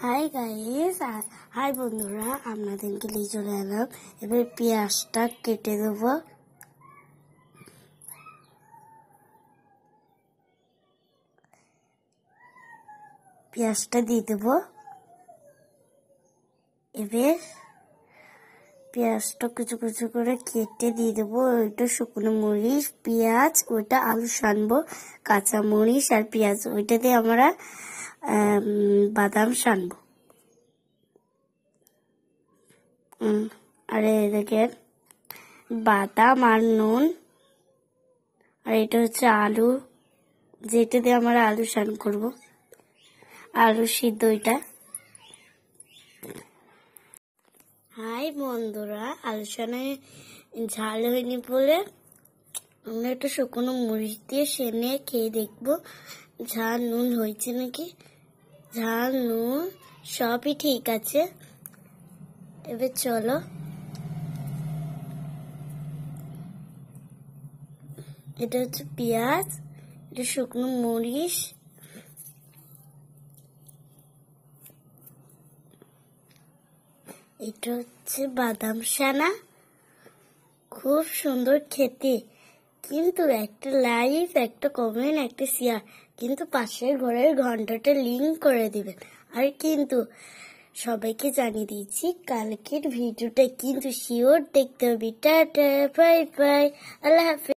Hi guys, high বন্ধুরা, আপনাদেরকে নিয়ে চলে এলাম। এবার পেঁয়াজটা কেটে দেবো। পেঁয়াজটা দিয়ে দেবো। এবার পেঁয়াজটা কুচু কুচু করে কেটে দিয়ে দেবো। ওইটা শুকনো মরিচ, পেঁয়াজ, ওইটা আলু সানবো, কাঁচা মরিচ আর পেঁয়াজ, ওইটা দিয়ে আমরা বাদাম সানবো। আর এদিকে বাদাম আর নুন, আর এটা হচ্ছে আলু, যেটা দিয়ে আমরা আলু সান করবো, আলু সিদ্ধ এটা। হাই বন্ধুরা, আলু সানে ঝাল হয়নি বলে আমরা একটু শুকনো মরিচ দিয়ে সেনে খেয়ে দেখবো ঝাল নুন হয়েছে নাকি। ঝাল নুন সবই ঠিক আছে। এবার চলো, এটা হচ্ছে পেঁয়াজ, এটা শুকনো মরিচ, এটা হচ্ছে বাদাম সানা। খুব সুন্দর খেতে, কিন্তু একটা লাইক, একটা কমেন্ট, একটা শেয়ার, কিন্তু পাশের ঘরের ঘন্টাটা লিংক করে দিবেন। আর কিন্তু সবাইকে জানিয়ে দিয়েছি কালকের ভিডিওটা কিন্তু শিওর দেখতে হবে। টাটা, বাই বাই, আল্লাহ হাফেজ।